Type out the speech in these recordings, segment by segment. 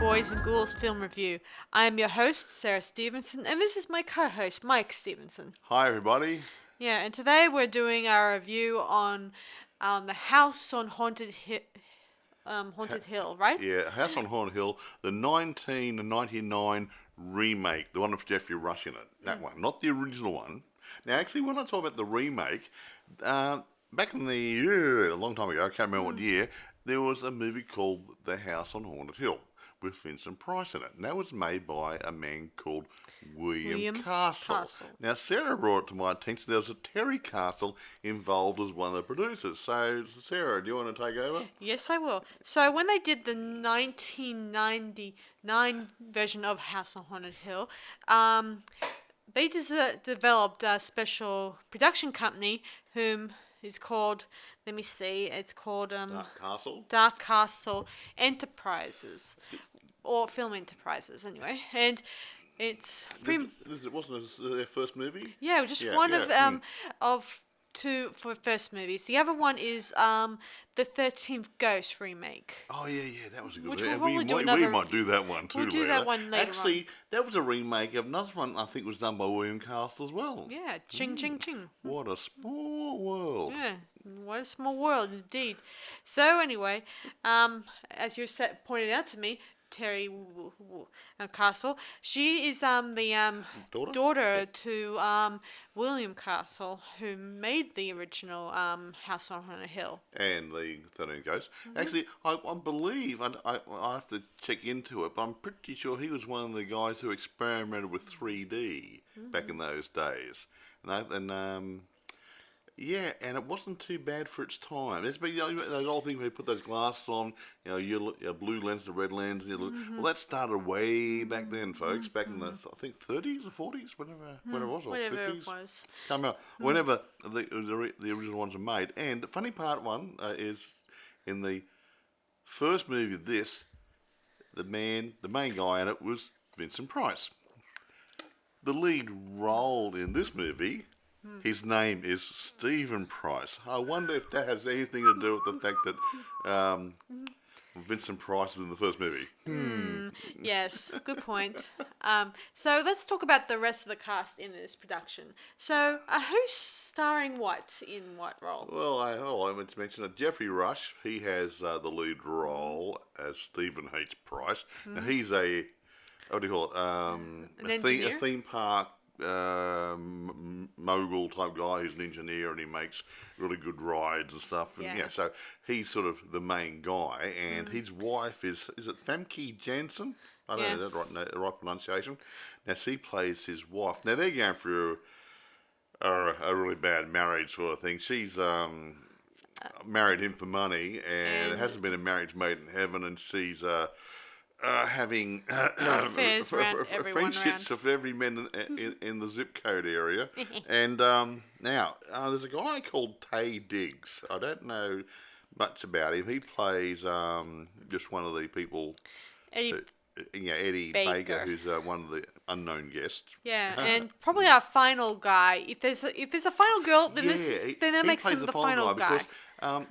Boys and Ghouls film review. I am your host, Sarah Stephenson, and this is my co-host, Mike Stephenson. Hi, everybody. Yeah, and today we're doing our review on the House on Haunted Hill, right? Yeah, House on Haunted Hill, the 1999 remake, the one with Geoffrey Rush in it. That one, not the original one. Now, actually, when I talk about the remake, back in a long time ago, I can't remember what year, there was a movie called The House on Haunted Hill with Vincent Price in it. And that was made by a man called William Castle. Now, Sarah brought it to my attention there was a Terry Castle involved as one of the producers. So, Sarah, do you want to take over? Yes, I will. So when they did the 1999 version of House on Haunted Hill, they developed a special production company whom is called, it's called Dark Castle Enterprises, or Film Enterprises anyway, and it's wasn't it their first movie? Yeah, just one of two for first movies. The other one is the 13th Ghost remake. Oh yeah, that was a good Which one. we might do that one too. We'll do that one later. Actually, that was a remake of another one I think was done by William Castle as well. Yeah, Ching Ching Ching. What a small world. Yeah, what a small world indeed. So anyway, as you pointed out to me, Terry Castle. She is the daughter to William Castle, who made the original House on Haunted Hill and the 13 Ghosts. Actually, I believe I have to check into it, but I'm pretty sure he was one of the guys who experimented with 3D back in those days. Yeah, and it wasn't too bad for its time. There's been those old things where you put those glasses on, your blue lens, the red lens. Well, that started way back then, folks. Back in the I think 30s or 40s, whatever it was, or 50s. It was. Come out whenever the original ones were made. And the funny part is in the first movie of this, the main guy in it was Vincent Price. The lead role in this movie. His name is Stephen Price. I wonder if that has anything to do with the fact that Vincent Price was in the first movie. Yes, good point. So let's talk about the rest of the cast in this production. So who's starring what in what role? Well, I meant to mention that Geoffrey Rush, he has the lead role as Stephen H. Price. Now he's a theme park mogul type guy who's an engineer, and he makes really good rides and stuff. And so he's sort of the main guy, and his wife is it Famke Janssen? I don't know the right pronunciation. Now she plays his wife. Now they're going through a really bad marriage sort of thing. She's married him for money, and it hasn't been a marriage made in heaven, and she's having friendships of every man in the zip code area. And now, there's a guy called Taye Diggs. I don't know much about him. He plays just one of the people. Eddie Baker, who's one of the unknown guests. Yeah, and probably our final guy. If there's a final girl, then that makes him the final guy.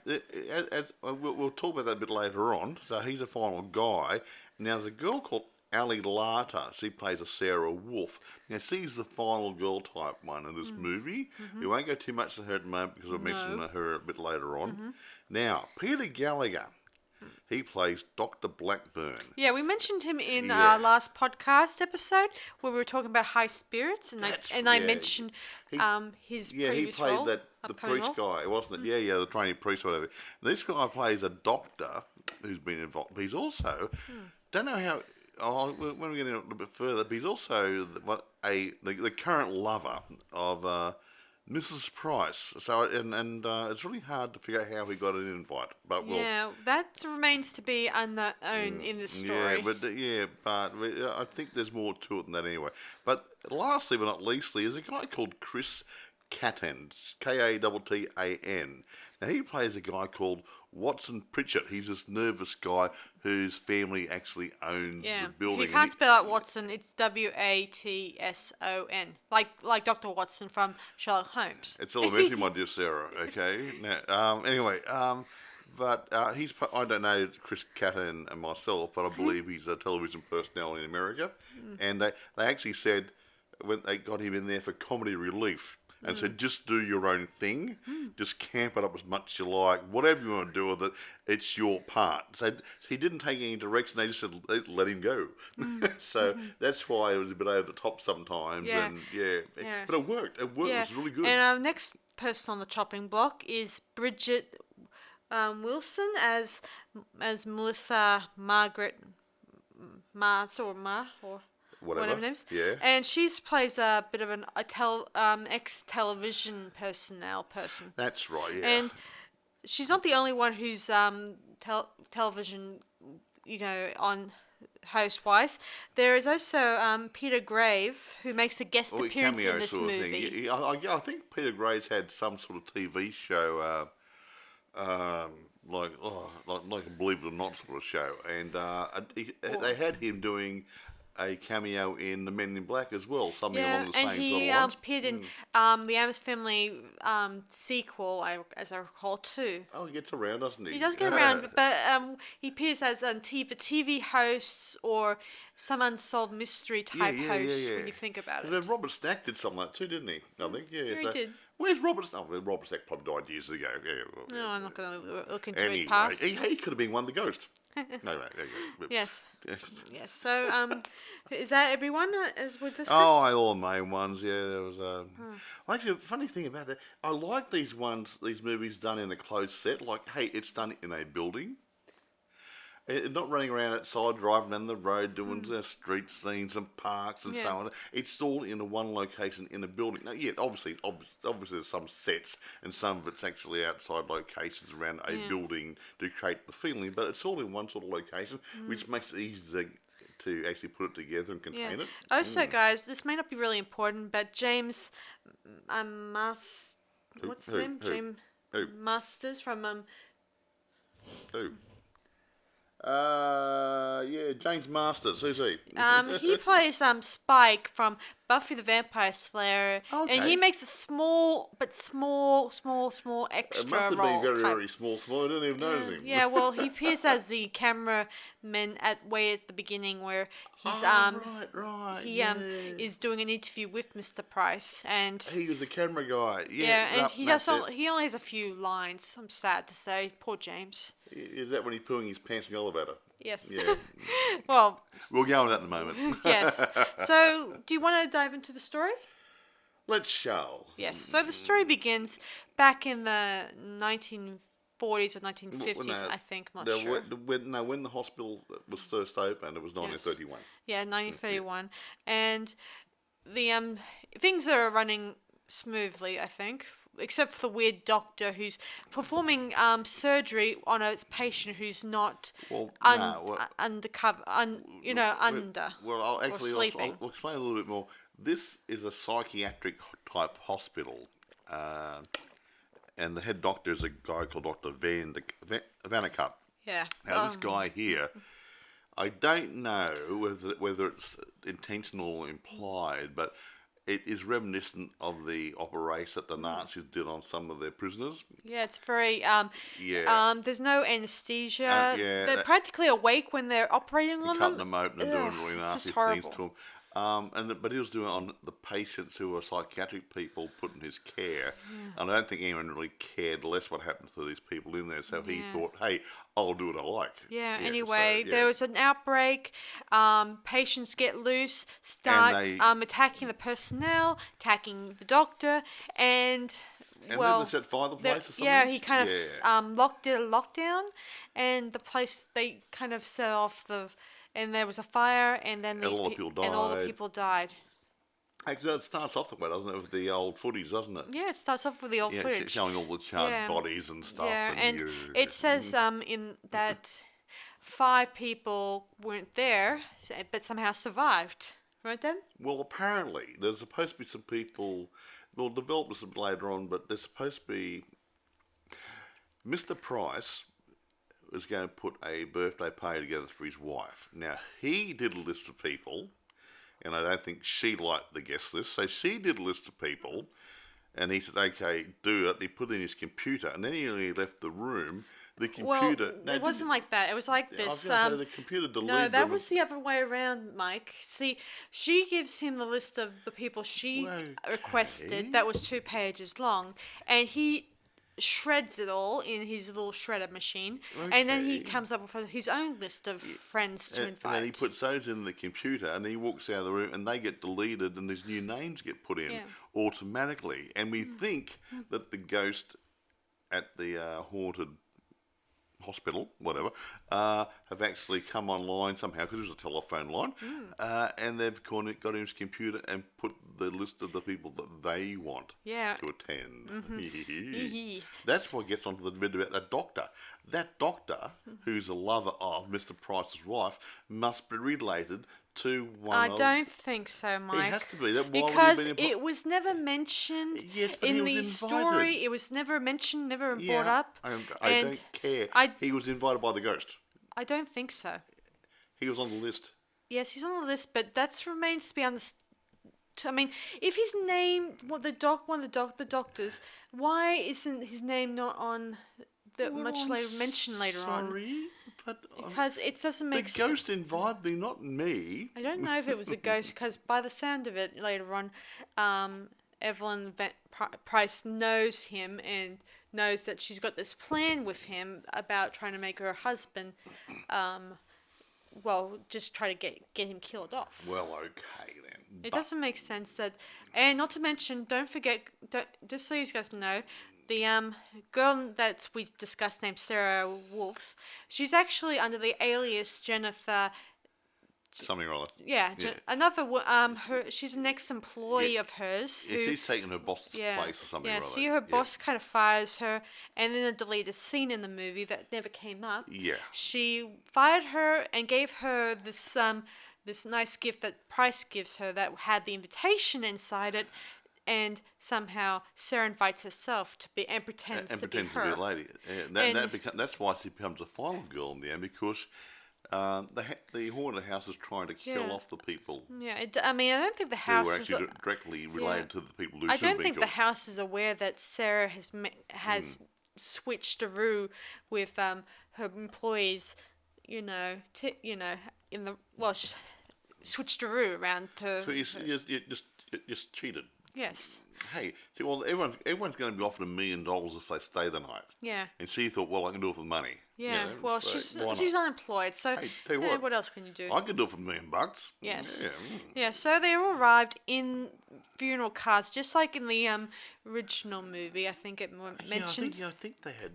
Because we'll talk about that a bit later on. So he's a final guy. Now, there's a girl called Ali Larter. She plays a Sarah Wolf. Now, she's the final girl type one in this movie. We won't go too much to her at the moment because I'll mention her a bit later on. Now, Peter Gallagher, he plays Dr. Blackburn. Yeah, we mentioned him in our last podcast episode where we were talking about high spirits, and I mentioned his previous role. He played the priest guy, wasn't it? Yeah, the trainee priest or whatever. This guy plays a doctor who's been involved. But he's also, don't know how. When we get in a little bit further, but he's also the current lover of Mrs. Price. So and it's really hard to figure out how he got an invite. But that remains to be unknown in the story. But I think there's more to it than that anyway. But lastly, but not leastly, is a guy called Chris Kattan, Kattan. Now he plays a guy called Watson Pritchett. He's this nervous guy whose family actually owns the building. If you can't spell out Watson, it's Watson, like Dr. Watson from Sherlock Holmes. It's elementary, my dear Sarah. Okay. Now, anyway, But I don't know Chris Catter and myself, but I believe he's a television personality in America. And they actually said when they got him in there for comedy relief and said, just do your own thing, just camp it up as much as you like, whatever you want to do with it, it's your part. So he didn't take any direction, they just said, let him go. So that's why it was a bit over the top sometimes. Yeah. And but it worked. It worked. Yeah. It was really good. And our next person on the chopping block is Bridget Wilson as Melissa Margaret Mars or whatever names. Yeah. And she plays a bit of an ex-television person. That's right, yeah. And she's not the only one who's television, on host-wise. There is also Peter Grave, who makes a guest appearance in this sort of movie. Thing. I think Peter Grave's had some sort of TV show, like a Believe It or Not sort of show, and they had him doing a cameo in The Men in Black as well, something along the same sort of lines. And he appeared in the Addams Family sequel, as I recall, too. Oh, he gets around, doesn't he? He does get around, but he appears as TV hosts or some unsolved mystery type host when you think about it. Robert Stack did something like that too, didn't he? I think, He did. Where's Robert Stack? Oh, Robert Stack probably died years ago. No, I'm not going to look into anyway, his past. He could have been one of the ghosts. No. Yes. Yes. So, is that everyone as we discussed? Oh, all the main ones. Yeah, there was. Actually, the funny thing about that, I like these movies done in a closed set. Like, hey, it's done in a building. Not running around outside, driving down the road, doing street scenes and parks and so on. It's all in a one location in a building. Now, obviously there's some sets, and some of it's actually outside locations around a building to create the feeling. But it's all in one sort of location, which makes it easy to actually put it together and contain it. Also, guys, this may not be really important, but James what's his name? James Masters from Who? James Masters. Who's he? He plays Spike from Buffy the Vampire Slayer, and he makes a small extra It must have role. been very small. I didn't even notice him. Yeah, well, he appears as the cameraman at the beginning, where he's right. he is doing an interview with Mr. Price, and he was the camera guy. and he only has a few lines. I'm sad to say, poor James. Is that when he's pulling his pants in the elevator? Yes. Yeah. Well, we'll go on that in a moment. yes. So, do you want to dive into the story? Let's shall. Yes. So the story begins back in the 1940s or 1950s, I think. I'm not sure. When the hospital was first opened, it was 1931. Yeah, 1931, and the things are running smoothly, I think. Except for the weird doctor who's performing surgery on a patient who's not undercover, under. Well, I'll explain a little bit more. This is a psychiatric type hospital, and the head doctor is a guy called Dr. Vannicutt. Yeah. Now, this guy here, I don't know whether it's intentional or implied, but it is reminiscent of the operation that the Nazis did on some of their prisoners. Yeah, it's very there's no anesthesia. They're practically awake when they're operating on them. Cutting them open and doing really nasty things to them. But he was doing it on the patients who were psychiatric people put in his care. And I don't think anyone really cared less what happened to these people in there. So he thought, hey, I'll do what I like. Anyway, there was an outbreak. Patients get loose, start attacking the personnel, attacking the doctor, and then they set fire to the place or something? Yeah, he kind of did a lockdown, and the place, they kind of set off and there was a fire, and then all the people died. Actually, it starts off that way, doesn't it, with the old footage, doesn't it? Yeah, it starts off with the old footage. Showing all the charred bodies and stuff. Yeah, and it says in that 5 people weren't there, but somehow survived. Right then? Well, apparently, there's supposed to be some people, we'll develop this a bit later on, but there's supposed to be Mr. Price was going to put a birthday party together for his wife. Now, he did a list of people, and I don't think she liked the guest list, so she did a list of people, and he said, okay, do it. He put it in his computer, and then he only left the room the Well, computer. it wasn't like that. It was like I was this. going to say the computer deleted No, that them. was the other way around, Mike. See, she gives him the list of the people she requested. That was 2 pages long, and he shreds it all in his little shredder machine, and then he comes up with his own list of friends to invite. And then he puts those in the computer, and he walks out of the room, and they get deleted, and these new names get put in automatically. And we think that the ghost at the haunted hospital, whatever, have actually come online somehow, because it was a telephone line, and they've got his computer and put the list of the people that they want to attend. That's what gets onto the bit about that doctor. That doctor, who's a lover of Mr. Price's wife, must be related to one I don't think so, Mike. It has to be. Because it was never mentioned in the invited. story. It was never mentioned, never brought up. I don't care. He was invited by the ghost. I don't think so. He was on the list. Yes, he's on the list, but that remains to be understood. I mean, if his name, one of the doctors, why isn't his name not on the mentioned later on? Sorry, but because it doesn't make sense. The ghost invited me, not me. I don't know if it was the ghost, because by the sound of it later on, Evelyn Price knows him and knows that she's got this plan with him about trying to make her husband, just try to get him killed off. Well, okay then. It doesn't make sense that, and not to mention, don't forget, just so you guys know, the girl that we discussed named Sarah Wolf, she's actually under the alias Jennifer. Something or other. Yeah, another. She's an ex-employee of hers. She's taken her boss's place or something. Yeah, or other. see, her boss kind of fires her, and then a deleted scene in the movie that never came up. Yeah. She fired her and gave her this nice gift that Price gives her that had the invitation inside it, and somehow Sarah invites herself to be and pretends to be her. To be a lady. That's why she becomes a final girl in the end, because the haunted house is trying to kill off the people. Yeah, I don't think the house who are actually directly related to the people who I don't think the house is aware that Sarah has switcheroo with her employees. Switcheroo around to. So you just cheated. Yes. Hey, see, well, everyone's going to be offered $1 million if they stay the night. Yeah. And she thought, well, I can do it for money. Yeah. Well, so she's unemployed, so hey, tell you what else can you do? I could do it for $1 million. Yes. Yeah. Yeah. So they all arrived in funeral cars, just like in the original movie. I think it mentioned. I think they had.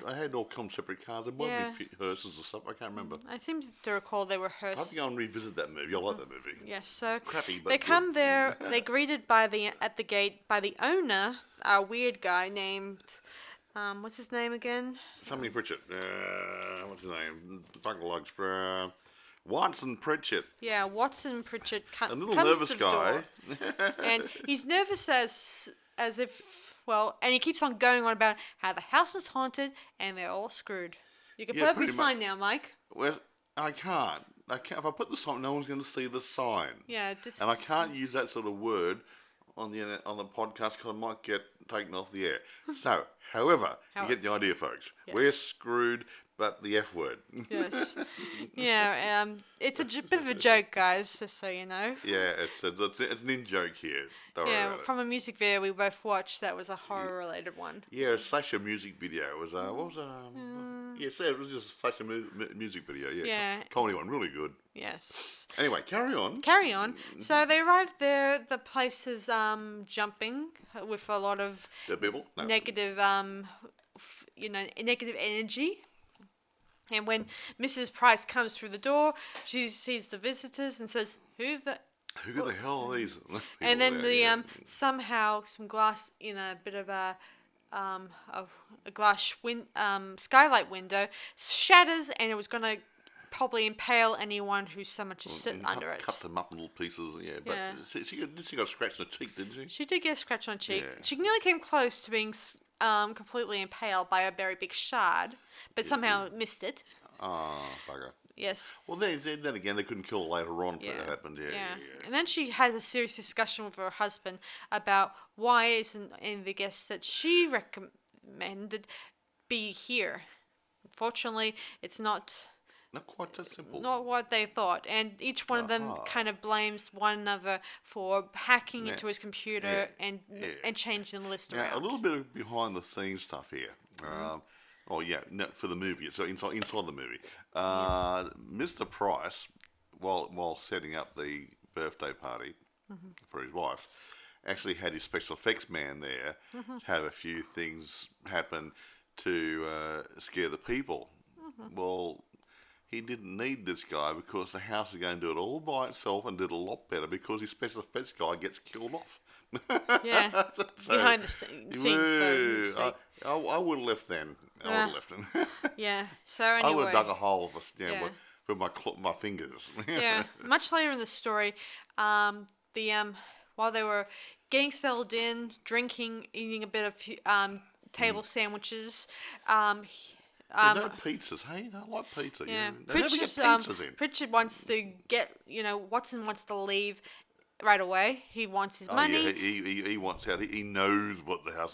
I had all come separate cars. It might be hearses or something. I can't remember. I seem to recall they were hearses. I have to go and revisit that movie. I like that movie. Yes. So crappy, but they come there. They're greeted at the gate by the owner, a weird guy named. What's his name again? Somebody Pritchett. What's his name? Bucklelugs. Watson Pritchett. Yeah, Watson Pritchett a little nervous guy. And he's nervous as if, and he keeps on going on about how the house is haunted and they're all screwed. You can put up your sign now, Mike. Well, I can't. If I put the sign, no one's going to see the sign. Yeah. And I can't use that sort of word on the podcast because I might get taken off the air. So, however, you get the idea, folks. Yes. We're screwed, but the F word. Yes. Yeah. It's a bit of a joke, guys, just so you know. Yeah, it's an in-joke here. From a music video we both watched that was a horror-related one. Yeah, a slasher music video. It was what was it was just a slasher music video. Yeah. Comedy one, really good. Yes. Anyway, carry on. So they arrived there. The place is jumping with a lot of negative, negative energy. And when Mrs. Price comes through the door, she sees the visitors and says, "Who the hell are these?" And then somehow some glass in a bit of a glass skylight window shatters, and it was going to probably impale anyone who so much as sit under it. Cut them up in little pieces, but she got a scratch on her cheek, didn't she? She did get a scratch on her cheek. Yeah. She nearly came close to being completely impaled by a very big shard, but somehow missed it. Oh, bugger. Yes. Well, then again, they couldn't kill her later on if that happened. Yeah. And then she has a serious discussion with her husband about why isn't any of the guests that she recommended be here. unfortunately, it's not quite that simple. not what they thought, and each one of them kind of blames one another for hacking into his computer and changing the list Now, around. a little bit of behind the scenes stuff here. For the movie. So inside the movie, Mr. Price, while setting up the birthday party for his wife, actually had his special effects man there have a few things happen to scare the people. Well, he didn't need this guy because the house is going to do it all by itself and did a lot better because his special effects guy gets killed off. Yeah, So, behind the scenes, so to speak. I would have left then. I would have left him. Yeah. So anyway, I would have dug a hole with my fingers. Yeah. Much later in the story, while they were getting settled in, drinking, eating a bit of table sandwiches, no pizzas, hey? I like pizza. yeah. They never get pizzas in. Pritchard wants to get, Watson wants to leave right away. He wants his money. Yeah, he wants out. He knows what the house.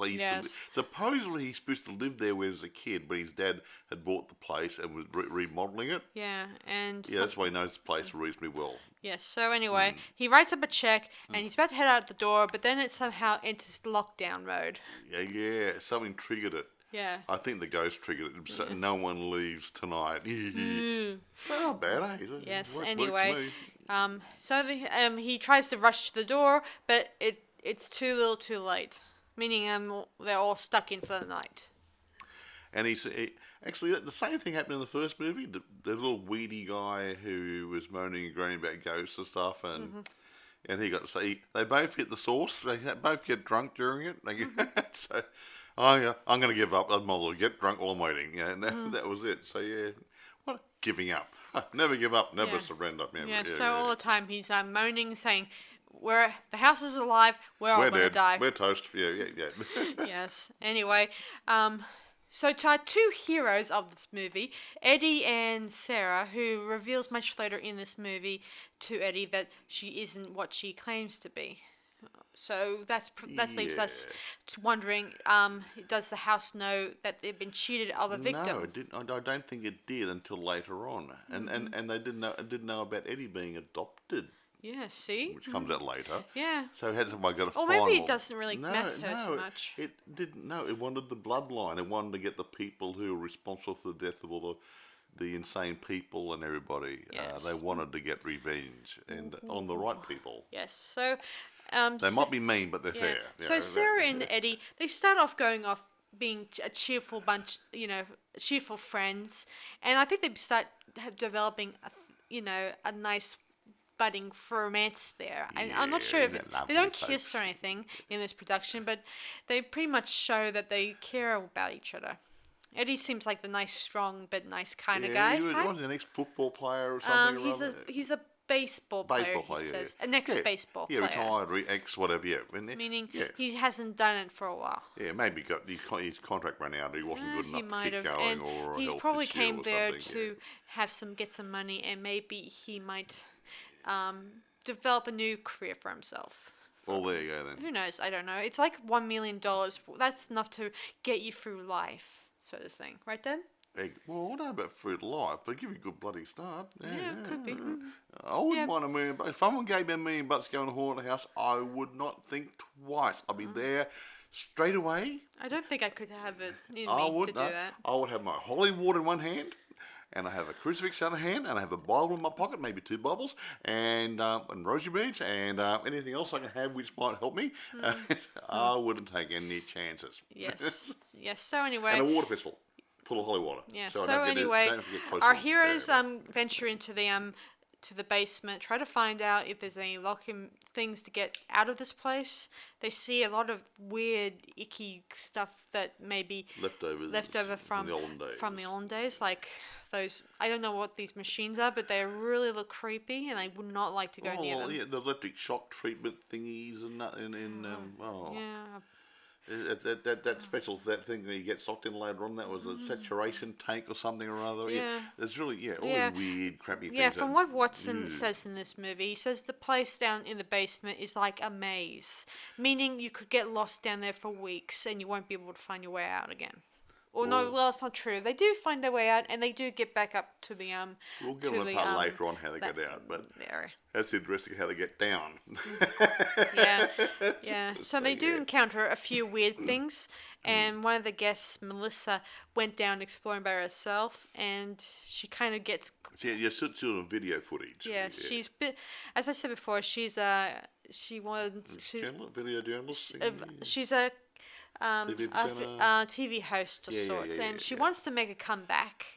Supposedly he's supposed to live there when he was a kid, but his dad had bought the place and was remodeling it. Yeah, and that's why he knows the place reasonably well. Yes. So anyway, he writes up a check and he's about to head out the door, but then it somehow enters lockdown mode. Yeah. Something triggered it. Yeah. I think the ghost triggered it. So no one leaves tonight. Not bad, eh? Yes. Works Anyway, for me. so he tries to rush to the door, but it's too little, too late. Meaning they're all stuck in for the night. And actually, the same thing happened in the first movie. The little weedy guy who was moaning and groaning about ghosts and stuff, and he got to say they both hit the source. They both get drunk during it. So. I'm going to give up. I'm going to get drunk while I'm waiting. Yeah, and that was it. So, what? Giving up. Never give up, never surrender. So all the time he's moaning, saying, the house is alive, we're all going to die. We're toast. Yeah. Yes. Anyway, so to our two heroes of this movie, Eddie and Sarah, who reveals much later in this movie to Eddie that she isn't what she claims to be. So that leaves us wondering: does the house know that they've been cheated of a victim? No, it didn't. I don't think it did until later on, and they didn't know about Eddie being adopted. Yeah, see, which comes out later. Yeah. So had somebody got a or final? Maybe it doesn't really matter so much. It didn't. No, it wanted the bloodline. It wanted to get the people who were responsible for the death of all the insane people and everybody. Yes. They wanted to get revenge and on the right people. Yes. So. They might be mean, but they're fair. So Sarah and Eddie, they start off going off being a cheerful bunch, cheerful friends, and I think they start developing, a nice budding romance there. I'm not sure if they don't kiss or anything in this production, but they pretty much show that they care about each other. Eddie seems like the nice, strong but nice kind of guy. He wasn't an ex-football player or something. He's a baseball player, he says. An ex-baseball player. Yeah, retired, ex-whatever, Meaning he hasn't done it for a while. Yeah, maybe his contract ran out, he wasn't good enough to keep going, and or he health probably issue came or there something, to get some money, and maybe he might develop a new career for himself. Well, there you go then. Who knows? I don't know. It's like $1 million. That's enough to get you through life, sort of thing. Right, Dad? Well, I don't know about through life, but give you a good bloody start. Yeah, could be. I wouldn't want $1 million. If someone gave me $1 million to go and haunt a house, I would not think twice. I'd be there straight away. I don't think I could have it in me to do that. I would have my holy water in one hand, and I have a crucifix in the other hand, and I have a Bible in my pocket, maybe 2 Bibles, and rosary beads, and anything else I can have which might help me. I wouldn't take any chances. Yes. Yes. So anyway. And a water pistol. Full of holy water. Yeah. So anyway, our heroes venture into the basement, try to find out if there's any locking things to get out of this place. They see a lot of weird, icky stuff that may be left over from the olden days, like those. I don't know what these machines are, but they really look creepy, and I would not like to go near them. Yeah, the electric shock treatment thingies and that. Yeah. That special thing that you get sucked in later on, that was a saturation tank or something or other. Yeah. There's really, all the weird, crappy things. Yeah, from what Watson says in this movie, he says the place down in the basement is like a maze, meaning you could get lost down there for weeks and you won't be able to find your way out again. Or no, well, it's not true. They do find their way out, and they do get back up to the We'll get on the part later on how they get out, but there. that's interesting how they get down. Yeah, yeah. So they do encounter a few weird things, and one of the guests, Melissa, went down exploring by herself, and she kind of gets. So you're still on video footage. Yeah, she's as I said before, she's video journalist. she's a TV host of Yeah, sorts, and she yeah. wants to make a comeback.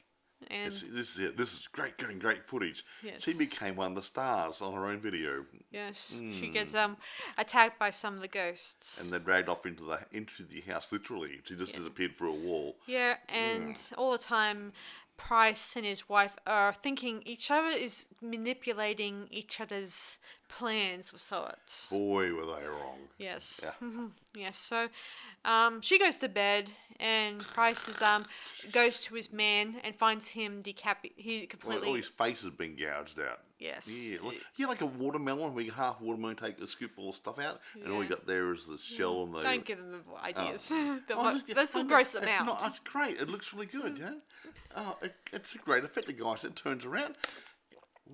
And This is it. This is great, getting great footage. Yes. She became one of the stars on her own video, yes, she gets attacked by some of the ghosts. and they're dragged off into the house. Literally, she just disappeared through a wall. Yeah, and all the time, Price and his wife are thinking each other is manipulating each other's plans of sorts. Boy, were they wrong. Yes. Yeah. Yes. So, she goes to bed, and Price goes to his man and finds him He completely. All his face has been gouged out. Yes. Yeah, like a watermelon where you half watermelon, take a scoop all the stuff out, and all you got there is the shell and the. Don't give them the ideas. Oh, This will gross them out. No, that's great. It looks really good, yeah. Oh, it's a great effect. The guy said turns around.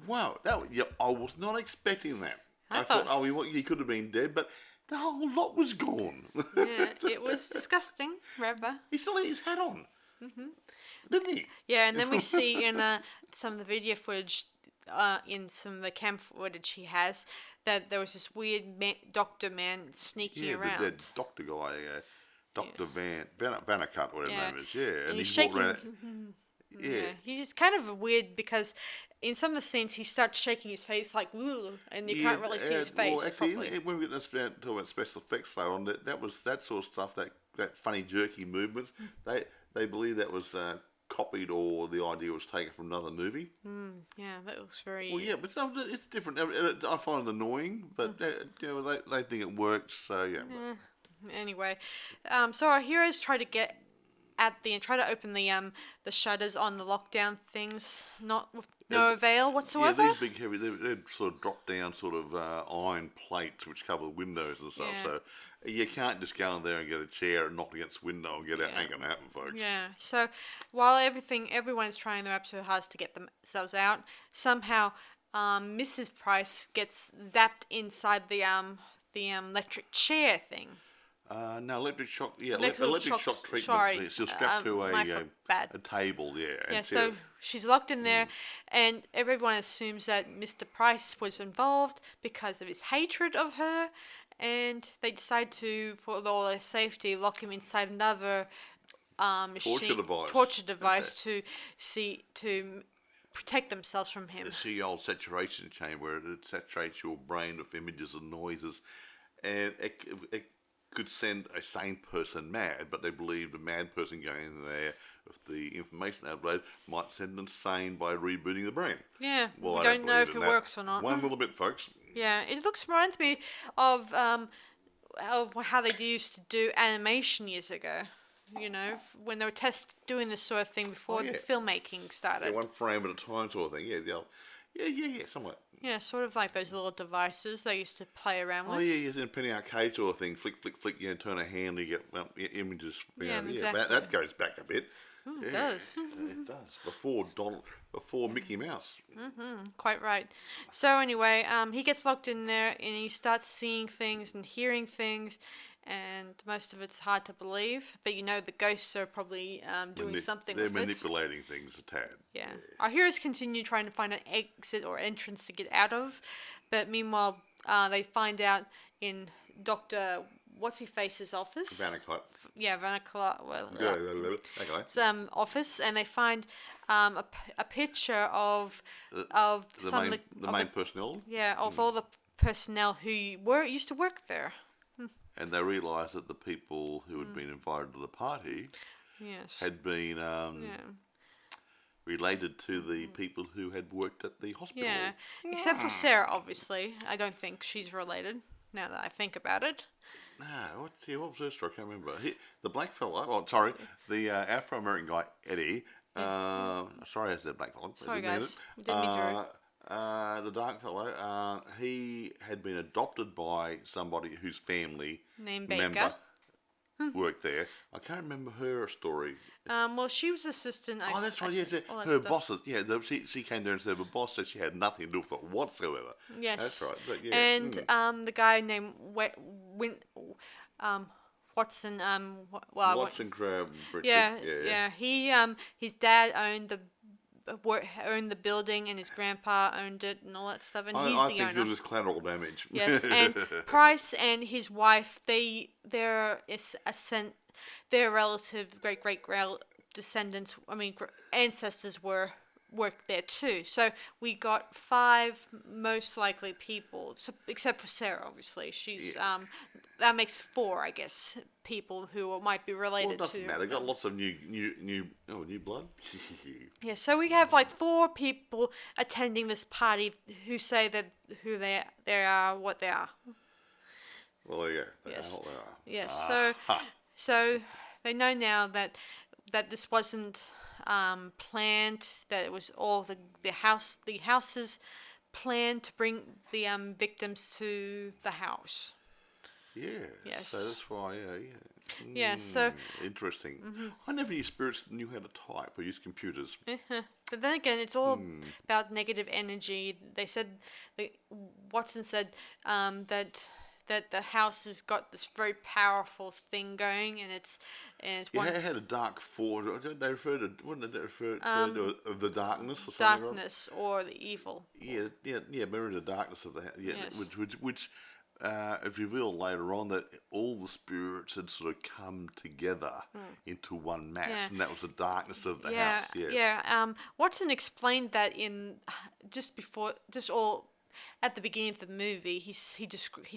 Wow, I was not expecting that. I thought, he could have been dead, but the whole lot was gone. Yeah, it was disgusting, rather. He still had his hat on, didn't he? Yeah, and then we see in some of the video footage, in some of the cam footage he has, that there was this weird doctor man sneaking around. The doctor guy, Dr. Vanacut, whatever his name is, yeah. And he's he walked shaking. around. Yeah. He's kind of weird because in some of the scenes he starts shaking his face like, ooh, and you can't really see his face well, actually, properly. when we talk about special effects later on, that was that sort of stuff, that funny jerky movements. They believe that was copied, or the idea was taken from another movie. Yeah, that looks very. Well, yeah, but it's different. I find it annoying, but they think it works. So yeah. Anyway, so our heroes try to get try to open the shutters on the lockdown things, not with no avail whatsoever. Yeah, these big heavy, they're sort of drop down sort of iron plates which cover the windows and stuff. Yeah. So you can't just go in there and get a chair and knock against the window and get out. Ain't gonna happen, folks. Yeah. So while everyone's trying their absolute hardest to get themselves out, somehow Mrs. Price gets zapped inside the electric chair thing. No, electric shock. Yeah, Electric shock treatment. sorry. It's just strapped to a table. Yeah. Yeah. So she's locked in there, and everyone assumes that Mr. Price was involved because of his hatred of her, and they decide to, for all their safety, lock him inside another torture device to protect themselves from him. The old saturation chamber. It saturates your brain with images and noises, and it could send a sane person mad, but they believe the mad person going in there with the information upload might send them sane by rebooting the brain. Yeah, well, we don't know if it works or not. One little bit, folks. Yeah, it reminds me of how they used to do animation years ago. You know, when they were doing this sort of thing before the filmmaking started. Yeah, one frame at a time sort of thing. Yeah, somewhat. Yeah, sort of like those little devices they used to play around with. Oh, yeah, in a penny arcade sort of thing. Flick, flick, flick, turn a hand, you get images. Exactly. That goes back a bit. It does. It does. Before Mickey Mouse. Quite right. So anyway, he gets locked in there and he starts seeing things and hearing things, and most of it's hard to believe. But the ghosts are probably doing something with it. They're manipulating things a tad. Yeah. Our heroes continue trying to find an exit or entrance to get out of, but meanwhile, they find out in Dr. What's-he-face's office. Vanacut. Yeah, Vanacut. Well, Okay. Office, and they find a picture of some of the main personnel. Yeah, of all the personnel who used to work there. And they realised that the people who had been invited to the party had been related to the people who had worked at the hospital. Yeah, except for Sarah, obviously. I don't think she's related, now that I think about it. No, what was her story? I can't remember. The black fellow, the Afro-American guy, Eddie. Sorry, I said black fellow. Sorry, guys. We didn't mean to. The dark fellow, he had been adopted by somebody whose family Named Baker. member worked there. I can't remember her story. Well, she was assistant. Oh, that's right. Yes, all that her stuff. bosses. Yeah, she came there and said her boss said she had nothing to do with it whatsoever. Yes. That's right. But, yeah. And the guy named Watson. Watson Crab. Yeah. He his dad owned the building, and his grandpa owned it, and all that stuff. And he's I the think owner. it was collateral damage. Yes, and Price and his wife, their relative great descendants, ancestors worked there too. So we got 5 most likely people, except for Sarah. Obviously, she's that makes 4, I guess, people who might be related Well, it doesn't to. matter. Got lots of new blood. Yeah, so we have like 4 people attending this party who say that who they are, what they are. Well, there you go. Yes. They are. Yes. So they know now that this wasn't planned. That it was all the house's plan to bring the victims to the house. Yeah. Yes. So that's why. Yeah. So. Interesting. I never knew spirits knew how to type or use computers. But then again, it's all about negative energy. They said, Watson said that the house has got this very powerful thing going, and it's one. It had a dark force. They referred to, wouldn't they refer to the darkness or something? Darkness or the evil. Yeah. Remember the darkness of the house. Yeah, Yes. which it revealed later on that all the spirits had sort of come together into one mass, and that was the darkness of the house. Yeah. Watson explained that at the beginning of the movie, he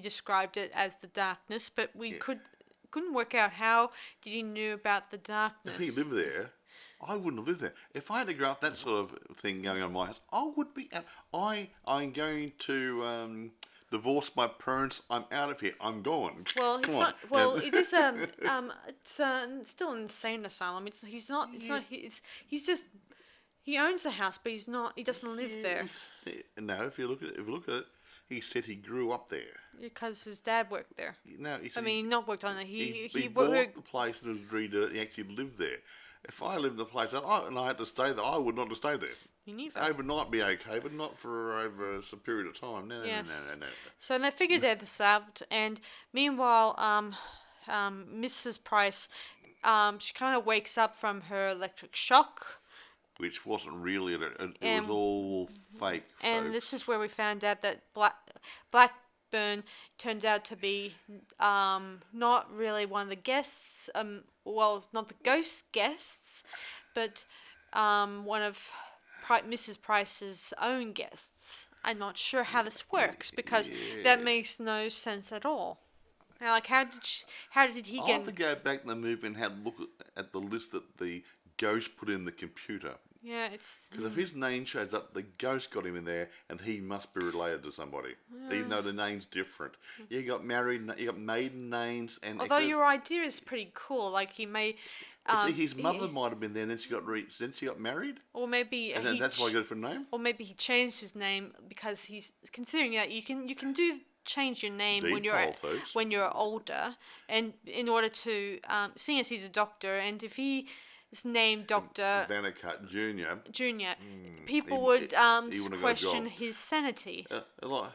described it as the darkness, but we couldn't work out how did he knew about the darkness. If he lived there, I wouldn't have lived there. If I had to grow up that sort of thing going on in my house, I would be out. I'm going to divorce my parents. I'm out of here. I'm gone. Well, it's Come not. on. Well, it is. It's still an insane asylum. He's not. He's just. He owns the house, but he's not. He doesn't live there. No, if you look at it, he said he grew up there. Because his dad worked there. No, not worked on it. He bought worked. the place and agreed that he actually lived there. If I lived in the place and I had to stay there, I would not have stayed there. Me neither. Overnight be okay, but not for over a period of time. No. So they figured this out, and meanwhile, Mrs. Price, she kind of wakes up from her electric shock. Which wasn't really it was all fake. And folks. this is where we found out that Blackburn turned out to be not really one of the guests. Well, not the ghost guests, but one of Mrs. Price's own guests. I'm not sure how this works because that makes no sense at all. Now, like, how did he get? I have to go back in the movie and have a look at the list that the ghost put in the computer. Yeah, it's... Because if his name shows up, the ghost got him in there, and he must be related to somebody, even though the name's different. You got married, you got maiden names, and... Although your idea is pretty cool, like he may... see, his mother might have been there, and then she got married? Or maybe... And that's why he got a different name? Or maybe he changed his name because he's... Considering that you can change your name when you're older, and in order to... seeing as he's a doctor, and if he... It's named Dr. Vanicut Jr. People would question his sanity. What's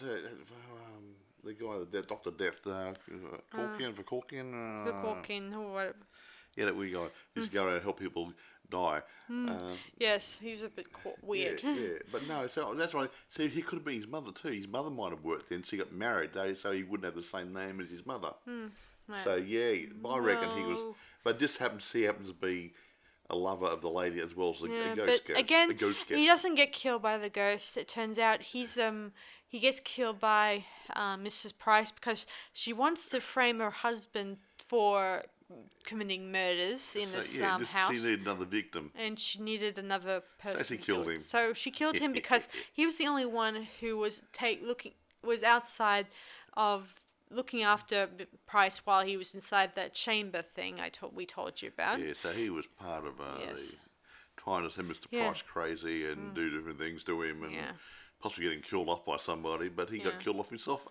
that? The guy, Dr. Death, Corkian, or whatever. Yeah, that we got. He's going around and help people die. Yes, he was a bit weird. Yeah, but no, so that's right. See, he could have been his mother too. His mother might have worked then, so he got married, so he wouldn't have the same name as his mother. So yeah, I reckon he was. But this happens to be a lover of the lady as well as a ghost guest. But again, he doesn't get killed by the ghost. It turns out he gets killed by Mrs. Price because she wants to frame her husband for committing murders in this house. She needed another victim. And she needed another person. So she killed him. So she killed him because he was the only one who was outside of looking after Price while he was inside that chamber thing we told you about. Yeah, so he was part of the trying to send Mr. Price crazy and do different things to him and possibly getting killed off by somebody, but he got Yeah. killed off himself.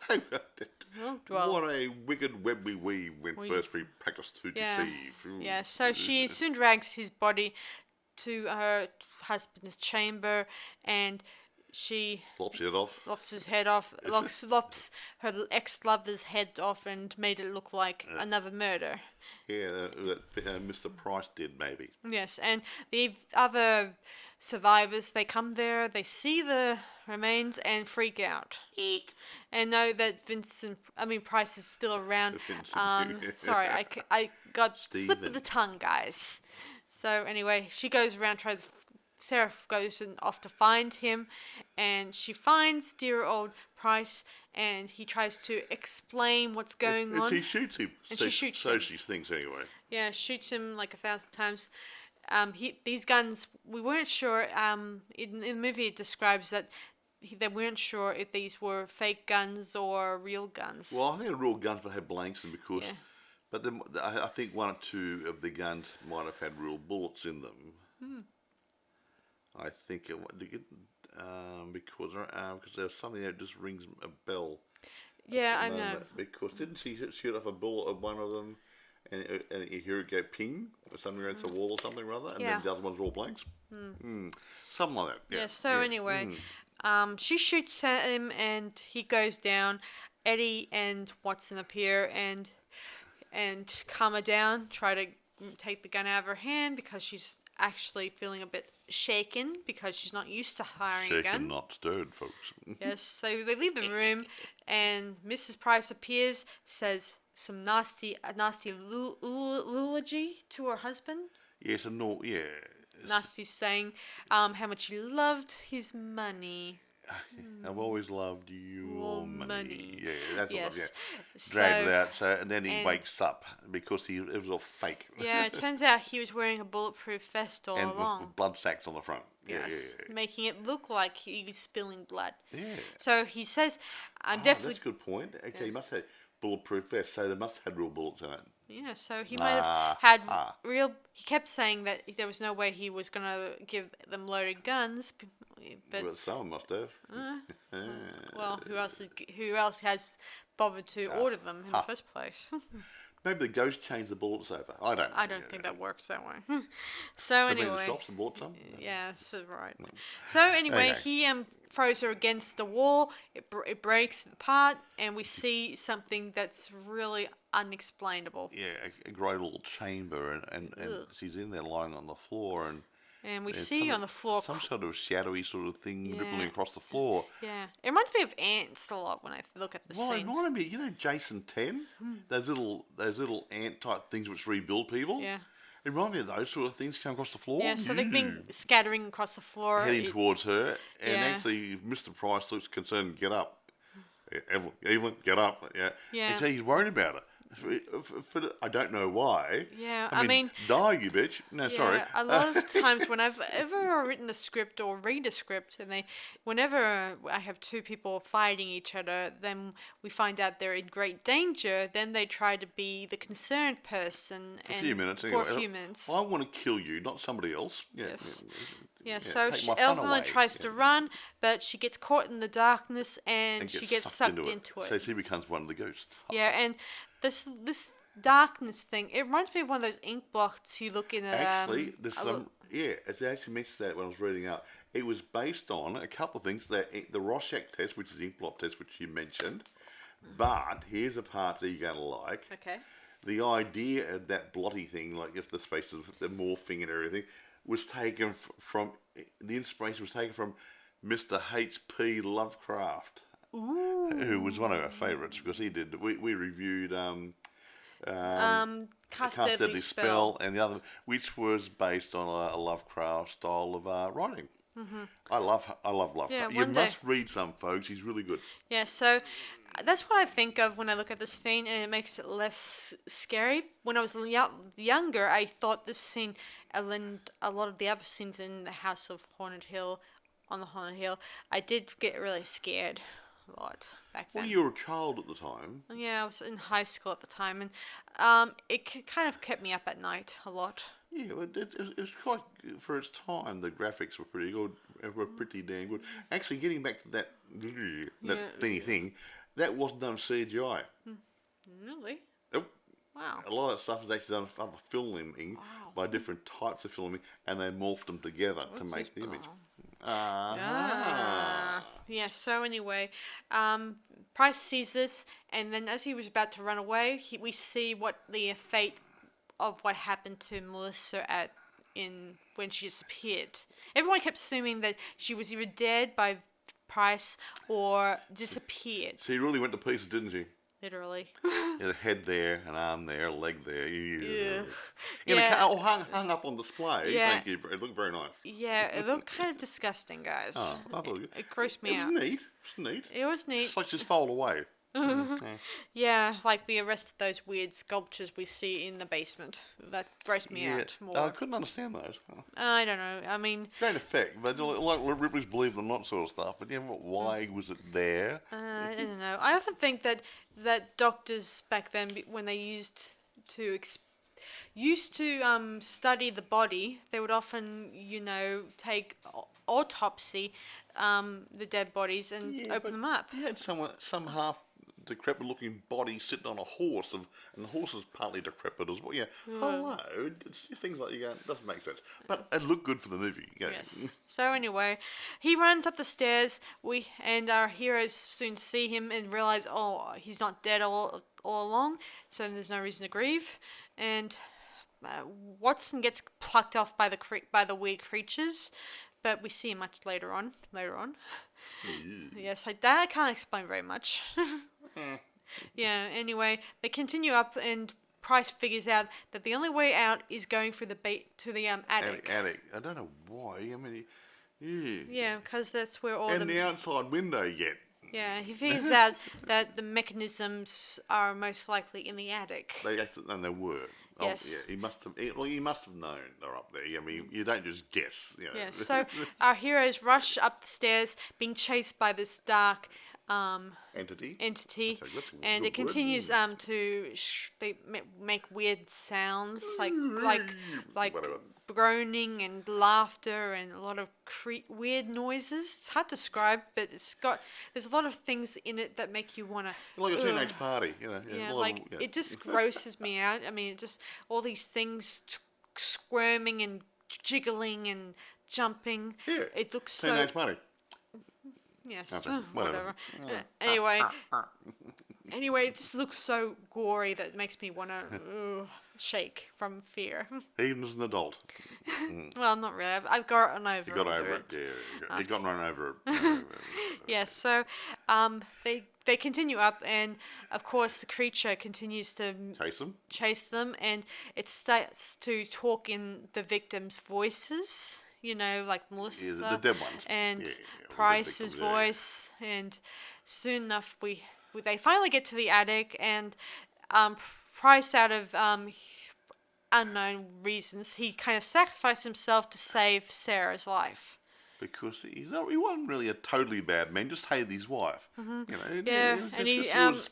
Well, What a wicked web we weave when first we practice to yeah. deceive. Ooh. Yeah, so she soon drags his body to her husband's chamber, and she Lops it off. lops his head off, lops her ex-lover's head off, and made it look like another murder. Yeah, that Mr. Price did maybe. Yes, and the other survivors, they come there, they see the remains and freak out. Eek. And know that Price is still around. Vincent. Sorry, I got slip of Stephen. the tongue, guys. So anyway, she goes around, Sarah goes off to find him, and she finds dear old Price, and he tries to explain what's going on. And she shoots him. And so, she shoots so him. she thinks anyway. Yeah, shoots him like 1,000 times. These guns, we weren't sure. In the movie, it describes that they weren't sure if these were fake guns or real guns. Well, I think they're real guns, but had blanks in because. Yeah. But I think one or two of the guns might have had real bullets in them. I think because there's something that just rings a bell. Yeah, I at the know. moment. Because didn't she shoot off a bullet at one of them, and you hear it go ping or something against the wall or something rather, and Yeah. then the other ones are all blanks. Something like that. Yeah. Yeah, so anyway, she shoots at him and he goes down. Eddie and Watson appear and calm her down, try to take the gun out of her hand because she's actually feeling a bit shaken because she's not used to firing a gun. Shaken, not stirred, folks. Yes, so they leave the room and Mrs. Price appears, says some nasty eulogy to her husband. Yes, and no, yeah. Nasty saying how much he loved his money. I've always loved your money. Yeah, that's Yes. what. Yeah. So, Dragged it out, and then he and- wakes up because it was all fake. yeah, it turns out he was wearing a bulletproof vest all and along. with blood sacks on the front. Yeah, Yes, yeah, making it look like he was spilling blood. yeah. So he says, "I'm Oh, definitely." that's a good point. Okay, he must have bulletproof vest, so they must have had real bullets in it. Yeah, so he might have had real. He kept saying that there was no way he was gonna give them loaded guns, but Well, someone must have. well, who else has bothered to order them in the first place? Maybe the ghost changed the bullets over. I don't. I don't think that works that way. So Maybe the anyway, shops and bought some. yeah, so right. So anyway, Okay. he throws her against the wall. It breaks apart, and we see something that's really unexplainable. Yeah, a great little chamber, and she's in there lying on the floor, and And we there's see on the floor. some sort of shadowy sort of thing rippling Yeah. across the floor. Yeah, it reminds me of ants a lot when I look at the Well, it scene. reminded me, you know, Jason 10, those little ant type things which rebuild people. Yeah. It reminded me of those sort of things come across the floor. Yeah, so they've been scattering across the floor. Heading It's- towards her, and yeah. actually, Mr. Price looks concerned. Get up, Evelyn, get up. Yeah. Yeah. And so he's worried about her. I don't know why. Yeah, I mean, die, you bitch. No, sorry. Yeah, a lot of times when I've ever written a script or read a script, and whenever I have two people fighting each other, then we find out they're in great danger. Then they try to be the concerned person For a few minutes. For Anyway. a few minutes. I want to kill you, not somebody else. Yeah. Yes. Yeah, So take my fun Evelyn away. tries to run, but she gets caught in the darkness and And she gets sucked into it. So she becomes one of the ghosts. Yeah, and this darkness thing, it reminds me of one of those ink blots you look in. Actually, there's some. Yeah, it actually mentions that when I was reading up. It was based on a couple of things. The Rorschach test, which is the ink blot test, which you mentioned. But here's a part that you're going to like. Okay. The idea of that blotty thing, like if the spaces, the morphing and everything, was taken from. The inspiration was taken from Mr. H.P. Lovecraft. Ooh. Who was one of our favourites because he did. We reviewed Cast Cast Deadly Spell. Spell and the other, which was based on a Lovecraft style of writing. Mm-hmm. I love Lovecraft. Yeah, You one day. must read some, folks. He's really good. Yeah, so that's what I think of when I look at this scene, and it makes it less scary. When I was younger, I thought this scene, and a lot of the other scenes in the House of Haunted Hill, on the Haunted Hill, I did get really scared a lot back then. Well, you were a child at the time. Yeah, I was in high school at the time, and it kind of kept me up at night a lot. Yeah, it was quite for its time. The graphics were pretty good. Were pretty damn good. Actually, getting back to that thingy thing, that wasn't done CGI. Really? Nope. Wow. A lot of that stuff was actually done for other filming by different types of filming, and they morphed them together to make the image. Yeah, so anyway, Price sees this, and then as he was about to run away, we see what the fate of what happened to Melissa when she disappeared. Everyone kept assuming that she was either dead by Price or disappeared. She really went to pieces, didn't she? Literally. Had a head there, an arm there, a leg there. Yeah. All hung up on display. Yeah. Thank you. It looked very nice. Yeah, it looked kind of disgusting, guys. Oh, I thought It grossed me out. It was neat. It was neat. It's like just fold away. Yeah, like the rest of those weird sculptures we see in the basement. That grossed me out more. I couldn't understand those. I don't know. I mean, Great effect, but like Ripley's Believe It or Not sort of stuff. But why was it there? I don't know. I often think that doctors back then, when they used to study the body, they would often, take autopsy the dead bodies and open them up. You had some half decrepit looking body sitting on a horse, and the horse is partly decrepit as well. Yeah, hello. It's things like it doesn't make sense, but it looked good for the movie. Yes. So anyway, he runs up the stairs. And our heroes soon see him and realize, he's not dead all along. So there's no reason to grieve. And Watson gets plucked off by the weird creatures, but we see him much later on. Yes, I can't explain very much. Yeah, anyway, they continue up, and Price figures out that the only way out is going through the attic. Attic. I don't know why. I mean, Yeah, because that's where all the outside window yet. Yeah, he figures out that the mechanisms are most likely in the attic. And they were. Yes. He must have known they're up there. I mean, you don't just guess. Yeah. So our heroes rush up the stairs, being chased by this dark entity, and it continues they make weird sounds like Whatever. groaning and laughter and a lot of weird noises. It's hard to describe, but there's a lot of things in it that make you wanna like a teenage party, it just grosses me out. I mean, it just all these things squirming and jiggling and jumping. Yeah, it looks teenage party. Yes, whatever. Anyway, it just looks so gory that it makes me want to shake from fear. Even as an adult. Well, not really. I've gotten over it. You got over it. Yeah, you've gotten run over. Yes, so they continue up, and of course the creature continues to chase them, and it starts to talk in the victims' voices. Like Melissa, the dead ones, and Price's voice, and soon enough they finally get to the attic, and Price, out of unknown reasons, he kind of sacrificed himself to save Sarah's life. Because he wasn't really a totally bad man, just hated his wife. Mm-hmm.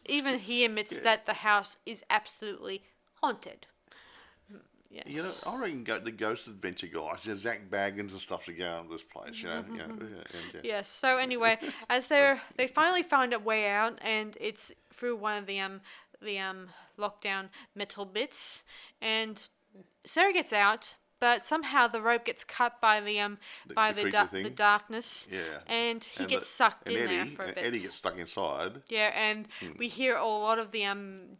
Even he admits that the house is absolutely haunted. Yes. I reckon the Ghost Adventure guys, Zach Baggins and stuff to go on this place. Yes. So anyway, as they finally found a way out, and it's through one of the lockdown metal bits, and Sarah gets out, but somehow the rope gets cut by the darkness. Yeah. And he gets sucked in there for a bit. Eddie gets stuck inside. Yeah, and we hear a lot of the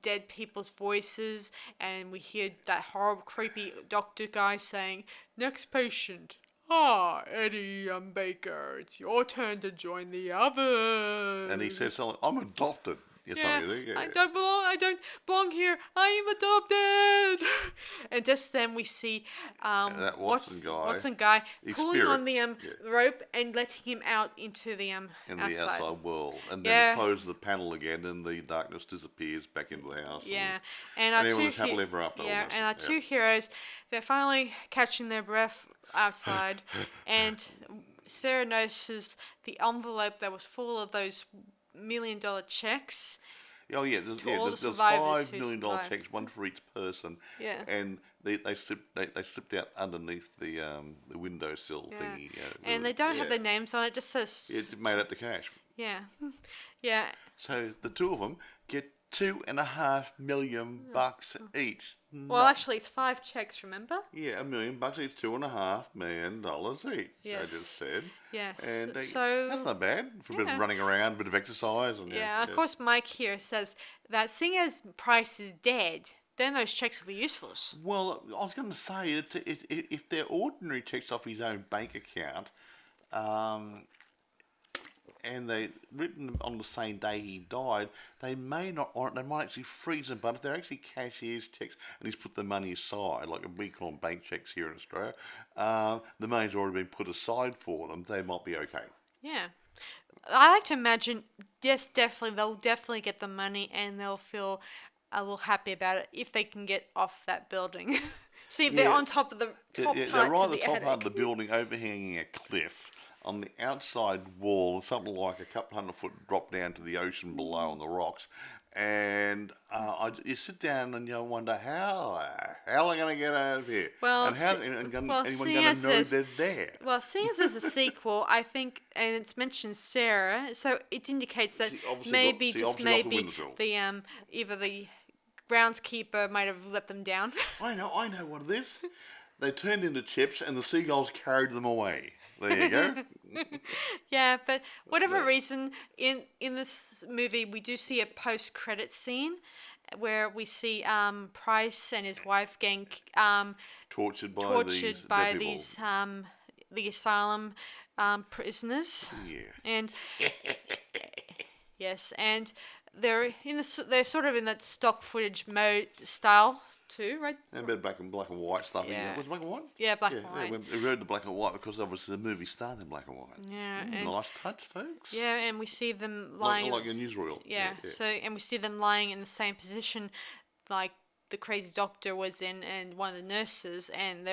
dead people's voices, and we hear that horrible, creepy doctor guy saying, "Next patient. Eddie Baker, it's your turn to join the others." And he says something, "I'm adopted." I don't belong here. I am adopted. And just then we see that Watson guy pulling on the rope and letting him out into the the outside world, and then closes the panel again, and the darkness disappears back into the house. Yeah, and everyone's happily ever after. Yeah, and our two heroes, they're finally catching their breath outside, and Sarah notices the envelope that was full of those $1 million checks. Oh yeah, there's $5 million checks, one for each person. Yeah. And they slipped out underneath the windowsill thingy. And they don't have their names on it. Just says. It's made out the cash. Yeah, yeah. So the two of them get $2.5 million each. Well, actually, it's 5 checks. Remember? Yeah, $1 million each, $2.5 million each. Yes. I just said. Yes. And so that's not bad for a bit of running around, a bit of exercise, and of course, Mike here says that seeing as Price is dead, then those checks will be useful. Well, I was going to say if they're ordinary checks off his own bank account, and they written on the same day he died, they may not on it. They might actually freeze them. But if they're actually cashier's checks and he's put the money aside, like we call them bank checks here in Australia, the money's already been put aside for them. They might be okay. Yeah, I like to imagine. Yes, definitely, they'll definitely get the money and they'll feel a little happy about it if they can get off that building. See, they're on top of the top part. They're right of at the top attic. part of the building, overhanging a cliff. On the outside wall, something like a couple 100-foot drop down to the ocean below on the rocks, and you sit down and you wonder how are they going to get out of here? Well, and how anyone going to know they're there? Well, seeing as there's a sequel, I think, and it's mentioned Sarah, so it indicates that maybe the either the groundskeeper might have let them down. I know what it is. They turned into chips, and the seagulls carried them away. There you go. Yeah, but whatever reason, in this movie, we do see a post-credit scene where we see Price and his wife getting tortured by these the asylum prisoners. Yeah. And yes, and they're sort of in that stock footage mode style too, right? And a bit of black and white stuff. Yeah. Was it black and white? Yeah, black and white. We read the black and white because obviously the movie started in black and white. Yeah. And nice touch, folks. Yeah, and we see them lying like in newsreel. Yeah. So and we see them lying in the same position like the crazy doctor was in and one of the nurses, and